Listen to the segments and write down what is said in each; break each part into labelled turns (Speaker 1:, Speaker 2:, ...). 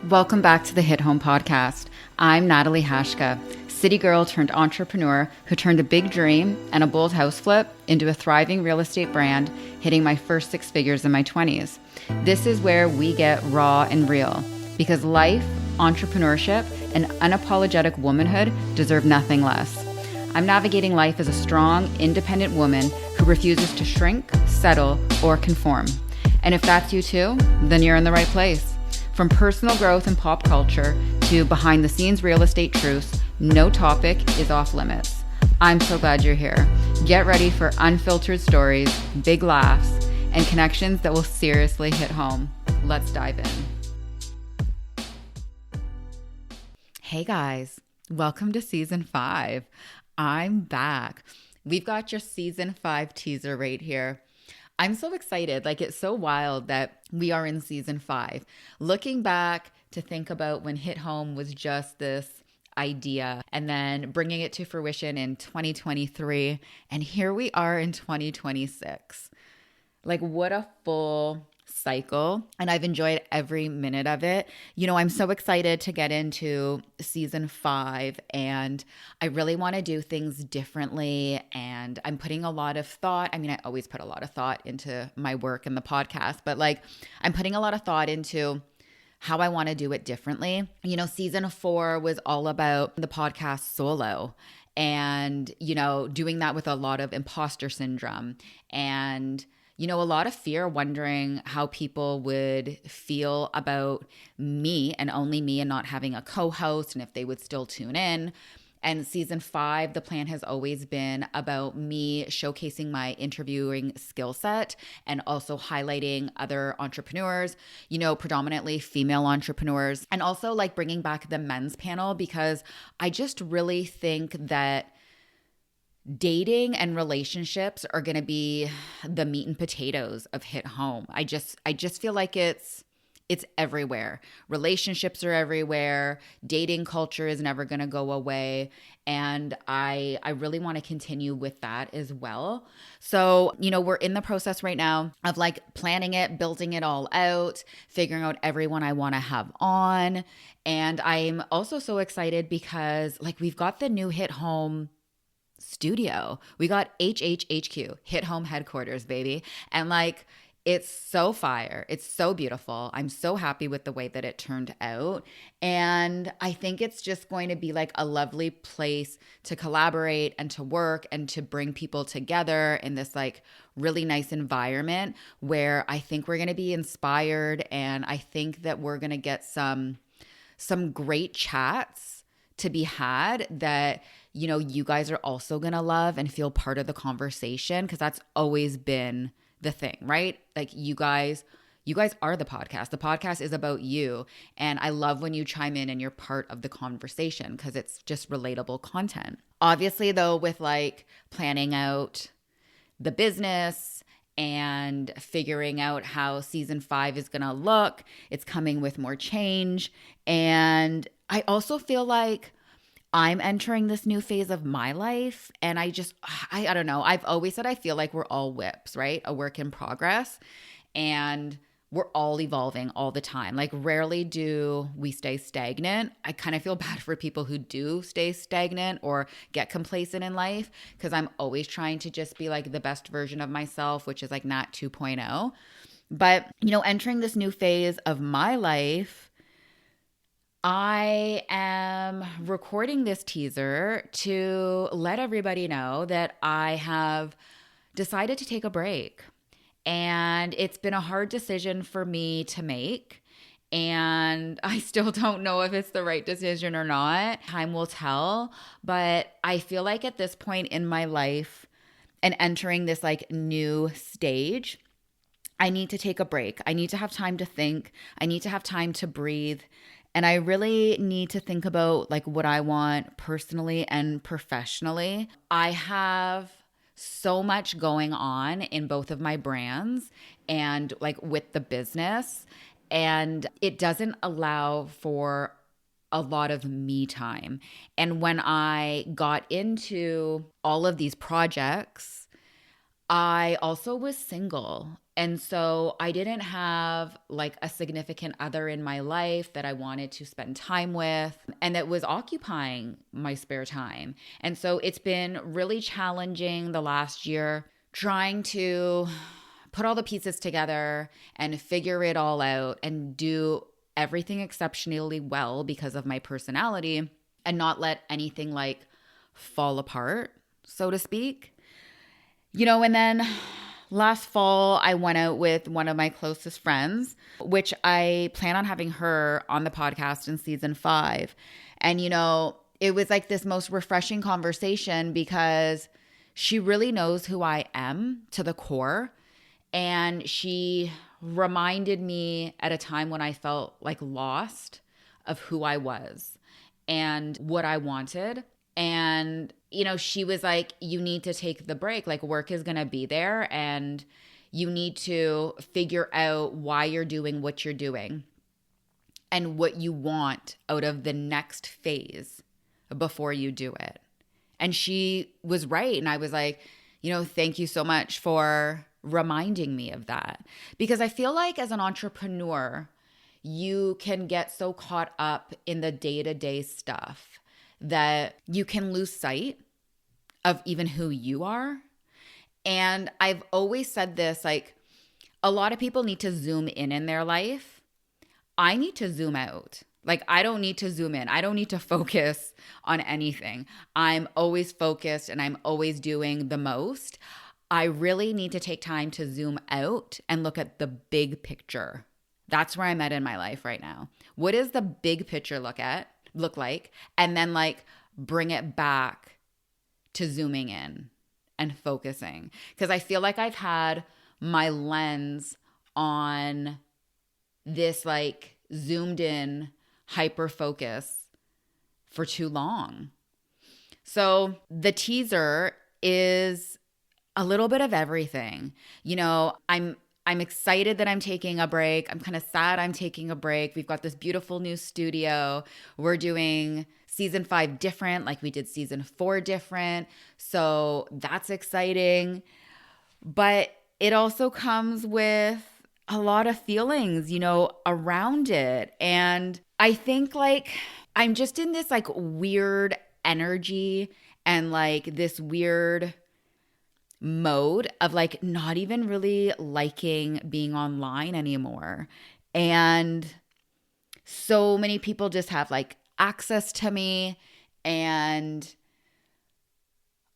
Speaker 1: Welcome back to the Hit Home Podcast. I'm Natalie Hashka, city girl turned entrepreneur who turned a big dream and a bold house flip into a thriving real estate brand, hitting my first six figures in my 20s. This is where we get raw and real, because life, entrepreneurship, and unapologetic womanhood deserve nothing less. I'm navigating life as a strong, independent woman who refuses to shrink, settle, or conform. And if that's you too, then you're in the right place. From personal growth and pop culture to behind the scenes real estate truths, no topic is off limits. I'm so glad you're here. Get ready for unfiltered stories, big laughs, and connections that will seriously hit home. Let's dive in. Hey guys, welcome to season 5. I'm back. We've got your season 5 teaser right here. I'm so excited. It's so wild that we are in season 5. Looking back to think about when Hit Home was just this idea and then bringing it to fruition in 2023. And here we are in 2026. What a full cycle. And I've enjoyed every minute of it. I'm so excited to get into season 5, and I really want to do things differently. And I'm putting a lot of thought. I always put a lot of thought into my work and the podcast, but I'm putting a lot of thought into how I want to do it differently. Season 4 was all about the podcast solo and, doing that with a lot of imposter syndrome and a lot of fear, wondering how people would feel about me and only me and not having a co-host, and if they would still tune in. And season 5, the plan has always been about me showcasing my interviewing skill set and also highlighting other entrepreneurs, predominantly female entrepreneurs, and also bringing back the men's panel, because I just really think that dating and relationships are going to be the meat and potatoes of Hit Home. I just feel like it's everywhere. Relationships are everywhere. Dating culture is never going to go away. And I really want to continue with that as well. So, we're in the process right now of planning it, building it all out, figuring out everyone I want to have on. And I'm also so excited because we've got the new Hit Home studio. We got HHHQ, Hit Home headquarters, baby. And it's so fire. It's so beautiful. I'm so happy with the way that it turned out. And I think it's just going to be a lovely place to collaborate and to work and to bring people together in this really nice environment where I think we're going to be inspired. And I think that we're going to get some great chats to be had that you guys are also going to love and feel part of the conversation, because that's always been the thing, right? You guys are the podcast. The podcast is about you. And I love when you chime in and you're part of the conversation, because it's just relatable content. Obviously, though, with planning out the business and figuring out how season 5 is going to look, it's coming with more change. And I also feel like I'm entering this new phase of my life, and I don't know. I've always said I feel like we're all whips, right? A work in progress, and we're all evolving all the time. Rarely do we stay stagnant. I kind of feel bad for people who do stay stagnant or get complacent in life, because I'm always trying to just be the best version of myself, which is Nat 2.0. But, entering this new phase of my life, I am recording this teaser to let everybody know that I have decided to take a break. And it's been a hard decision for me to make. And I still don't know if it's the right decision or not. Time will tell. But I feel like at this point in my life and entering this new stage, I need to take a break. I need to have time to think. I need to have time to breathe. And I really need to think about what I want personally and professionally. I have so much going on in both of my brands and with the business, and it doesn't allow for a lot of me time. And when I got into all of these projects, I also was single. And so I didn't have like a significant other in my life that I wanted to spend time with and that was occupying my spare time. And so it's been really challenging the last year trying to put all the pieces together and figure it all out and do everything exceptionally well because of my personality and not let anything like fall apart, so to speak. And then last fall, I went out with one of my closest friends, which I plan on having her on the podcast in season 5. And, it was like this most refreshing conversation because she really knows who I am to the core. And she reminded me at a time when I felt like lost of who I was and what I wanted. And, she was like, you need to take the break. Like, work is going to be there and you need to figure out why you're doing what you're doing and what you want out of the next phase before you do it. And she was right. And I was like, thank you so much for reminding me of that. Because I feel like as an entrepreneur, you can get so caught up in the day-to-day stuff that you can lose sight of even who you are. And I've always said this, like, a lot of people need to zoom in their life. I need to zoom out. Like, I don't need to zoom in. I don't need to focus on anything. I'm always focused and I'm always doing the most. I really need to take time to zoom out and look at the big picture. That's where I'm at in my life right now. What does the big picture look like? And then like bring it back to zooming in and focusing. Because I feel like I've had my lens on this like zoomed in hyper focus for too long. So the teaser is a little bit of everything. I'm excited that I'm taking a break. I'm kind of sad I'm taking a break. We've got this beautiful new studio. We're doing season 5 different, like we did season 4 different. So that's exciting. But it also comes with a lot of feelings, around it. And I think like I'm just in this like weird energy and like this weird mode of like not even really liking being online anymore. And so many people just have like access to me, and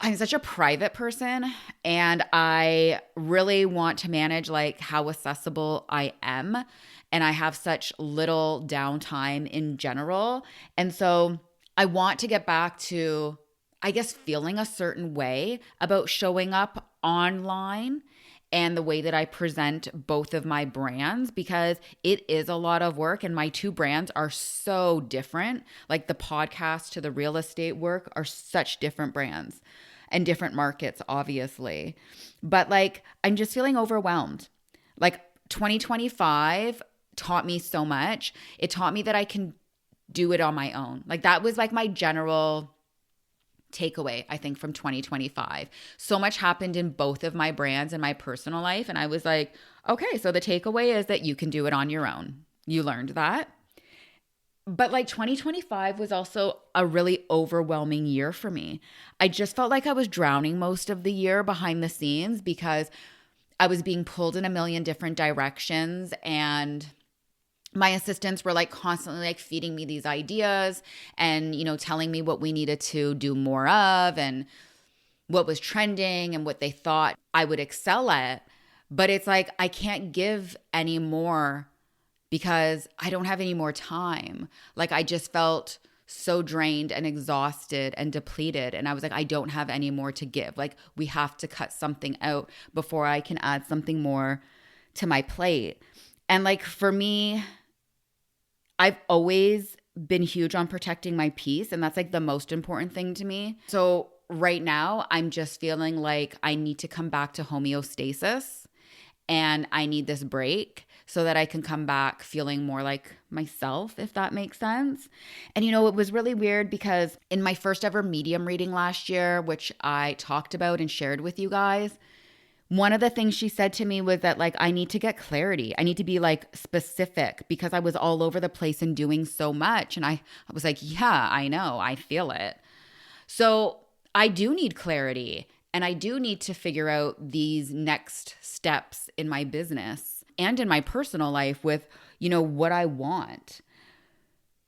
Speaker 1: I'm such a private person and I really want to manage like how accessible I am, and I have such little downtime in general. And so I want to get back to, I guess, feeling a certain way about showing up online and the way that I present both of my brands, because it is a lot of work and my 2 brands are so different. Like the podcast to the real estate work are such different brands and different markets, obviously. But like, I'm just feeling overwhelmed. Like 2025 taught me so much. It taught me that I can do it on my own. Like that was like my general takeaway, I think, from 2025. So much happened in both of my brands and my personal life. And I was like, okay, so the takeaway is that you can do it on your own. You learned that. But like 2025 was also a really overwhelming year for me. I just felt like I was drowning most of the year behind the scenes because I was being pulled in a million different directions, and my assistants were like constantly like feeding me these ideas and, telling me what we needed to do more of and what was trending and what they thought I would excel at. But it's like, I can't give any more because I don't have any more time. Like I just felt so drained and exhausted and depleted. And I was like, I don't have any more to give. Like we have to cut something out before I can add something more to my plate. And like for me, I've always been huge on protecting my peace, and that's like the most important thing to me. So right now, I'm just feeling like I need to come back to homeostasis, and I need this break so that I can come back feeling more like myself, if that makes sense. And it was really weird because in my first ever medium reading last year, which I talked about and shared with you guys, One of the things she said to me was that like I need to get clarity. I need to be like specific because I was all over the place and doing so much. And I was like, yeah, I know. I feel it. So I do need clarity and I do need to figure out these next steps in my business and in my personal life with, what I want.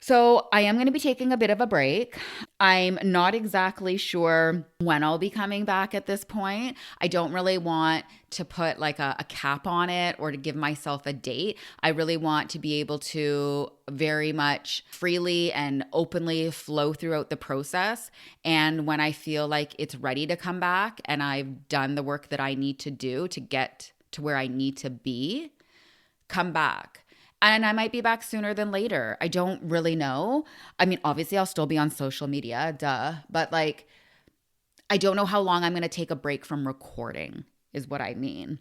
Speaker 1: So I am going to be taking a bit of a break. I'm not exactly sure when I'll be coming back at this point. I don't really want to put like a cap on it or to give myself a date. I really want to be able to very much freely and openly flow throughout the process. And when I feel like it's ready to come back and I've done the work that I need to do to get to where I need to be, come back. And I might be back sooner than later. I don't really know. I mean, obviously, I'll still be on social media, duh. But like, I don't know how long I'm going to take a break from recording, is what I mean.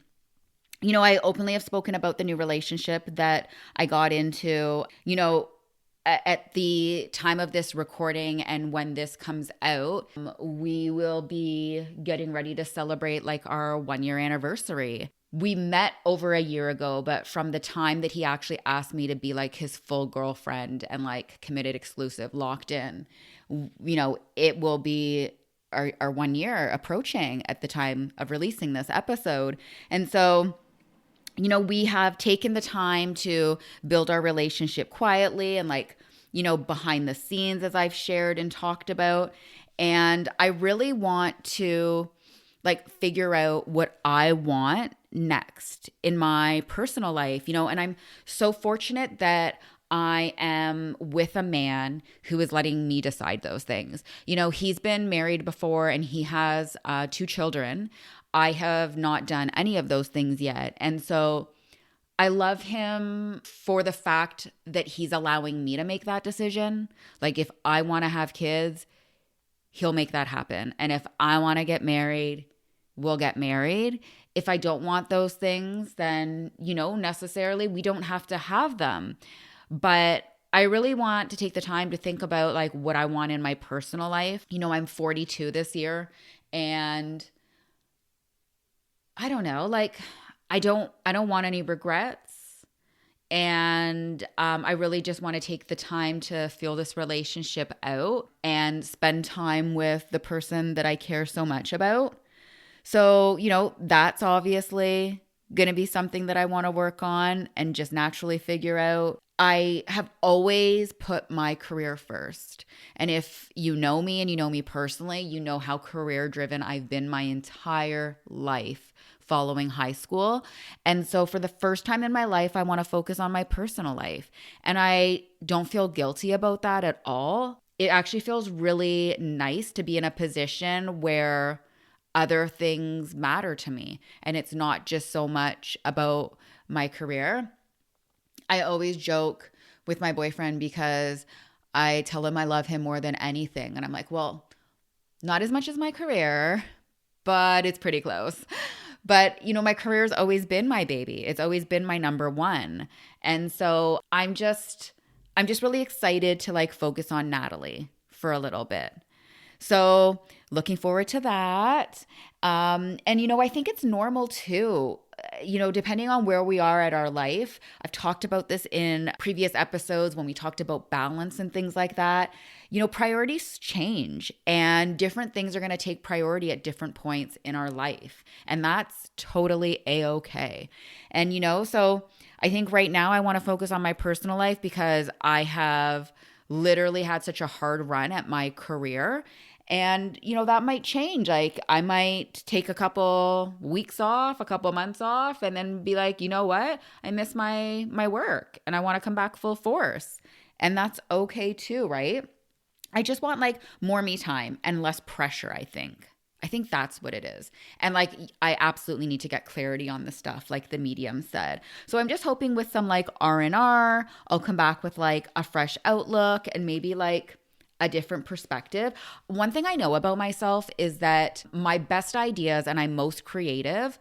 Speaker 1: I openly have spoken about the new relationship that I got into, at the time of this recording and when this comes out, we will be getting ready to celebrate like our 1-year anniversary. We met over a year ago, but from the time that he actually asked me to be like his full girlfriend and like committed, exclusive, locked in, it will be our 1 year approaching at the time of releasing this episode. And so, we have taken the time to build our relationship quietly and like, behind the scenes, as I've shared and talked about. And I really want to like figure out what I want next in my personal life, and I'm so fortunate that I am with a man who is letting me decide those things. He's been married before and he has 2 children. I have not done any of those things yet. And so I love him for the fact that he's allowing me to make that decision. Like if I want to have kids, he'll make that happen. And if I want to get married, we'll get married. If I don't want those things, then, necessarily we don't have to have them. But I really want to take the time to think about like what I want in my personal life. I'm 42 this year and I don't know, like I don't want any regrets. And I really just want to take the time to feel this relationship out and spend time with the person that I care so much about. So, that's obviously going to be something that I want to work on and just naturally figure out. I have always put my career first. And if you know me and you know me personally, you know how career driven I've been my entire life following high school. And so for the first time in my life, I want to focus on my personal life. And I don't feel guilty about that at all. It actually feels really nice to be in a position where other things matter to me. And it's not just so much about my career. I always joke with my boyfriend because I tell him I love him more than anything. And I'm like, well, not as much as my career, but it's pretty close. But, my career has always been my baby. It's always been my number one. And so I'm just really excited to like focus on Natalie for a little bit. So looking forward to that. And, I think it's normal too, depending on where we are at our life. I've talked about this in previous episodes when we talked about balance and things like that. Priorities change and different things are going to take priority at different points in our life. And that's totally a-okay. And, so I think right now I want to focus on my personal life because I have literally had such a hard run at my career. And, that might change. Like I might take a couple weeks off, a couple months off, and then be like, you know what? I miss my work and I want to come back full force. And that's okay too, right? I just want like more me time and less pressure, I think. I think that's what it is. And like, I absolutely need to get clarity on the stuff, like the medium said. So I'm just hoping with some like R&R, I'll come back with like a fresh outlook and maybe like a different perspective. One thing I know about myself is that my best ideas and I'm most creative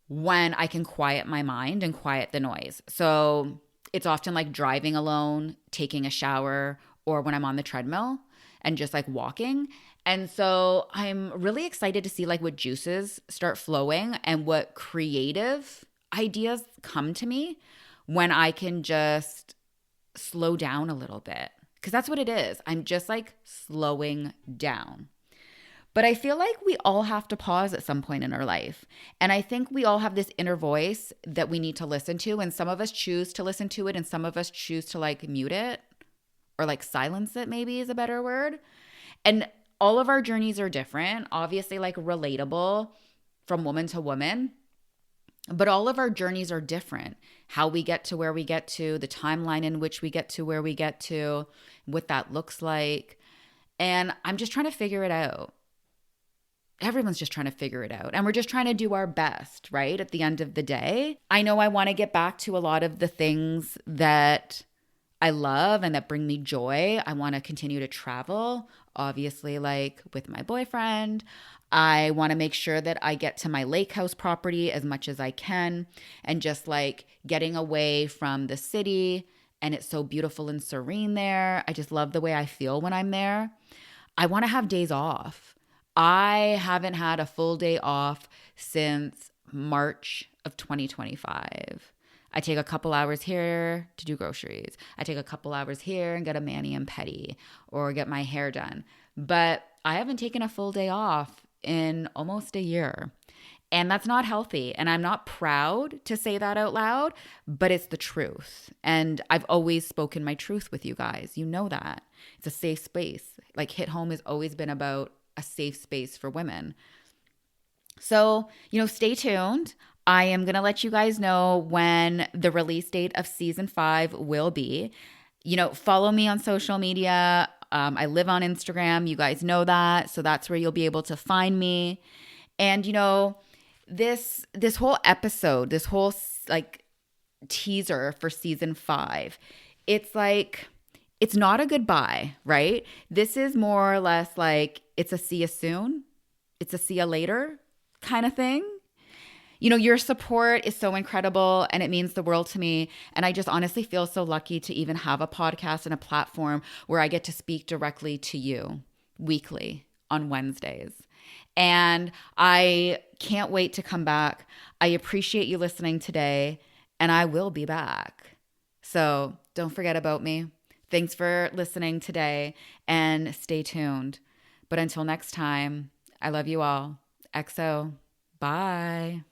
Speaker 1: when I can quiet my mind and quiet the noise. So it's often like driving alone, taking a shower, or when I'm on the treadmill and just like walking. And so I'm really excited to see like what juices start flowing and what creative ideas come to me when I can just slow down a little bit. Because that's what it is. I'm just like slowing down. But I feel like we all have to pause at some point in our life. And I think we all have this inner voice that we need to listen to. And some of us choose to listen to it, and some of us choose to like mute it or like silence it, maybe is a better word. And all of our journeys are different, obviously, like relatable from woman to woman. But all of our journeys are different. How we get to where we get to, the timeline in which we get to where we get to, what that looks like. And I'm just trying to figure it out. Everyone's just trying to figure it out. And we're just trying to do our best, right? At the end of the day, I know I want to get back to a lot of the things that I love and that bring me joy. I want to continue to travel, obviously, like with my boyfriend. I want to make sure that I get to my lake house property as much as I can, and just like getting away from the city. And it's so beautiful and serene there. I just love the way I feel when I'm there. I want to have days off. I haven't had a full day off since March of 2025. I take a couple hours here to do groceries. I take a couple hours here and get a mani and pedi or get my hair done. But I haven't taken a full day off in almost a year. And that's not healthy. And I'm not proud to say that out loud, but it's the truth. And I've always spoken my truth with you guys. You know that. It's a safe space. Like Hit Home has always been about a safe space for women. So, stay tuned. I am going to let you guys know when the release date of season 5 will be. Follow me on social media. I live on Instagram. You guys know that. So that's where you'll be able to find me. And, this whole episode, this whole like teaser for season 5, it's like, it's not a goodbye, right? This is more or less like it's a see you soon. It's a see you later kind of thing. Your support is so incredible and it means the world to me. And I just honestly feel so lucky to even have a podcast and a platform where I get to speak directly to you weekly on Wednesdays. And I can't wait to come back. I appreciate you listening today, and I will be back. So don't forget about me. Thanks for listening today, and stay tuned. But until next time, I love you all. XO. Bye.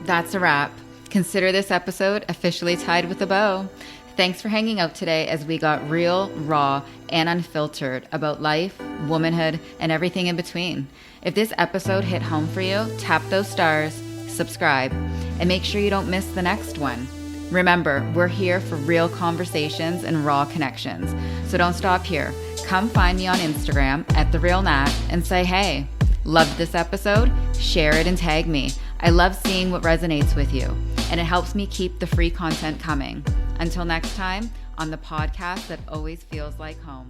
Speaker 1: That's a wrap. Consider this episode officially tied with a bow. Thanks for hanging out today as we got real, raw, and unfiltered about life, womanhood, and everything in between. If this episode hit home for you, tap those stars, subscribe, and make sure you don't miss the next one. Remember, we're here for real conversations and raw connections. So don't stop here. Come find me on Instagram @TheRealNat and say, hey, loved this episode? Share it and tag me. I love seeing what resonates with you, and it helps me keep the free content coming. Until next time, on the podcast that always feels like home.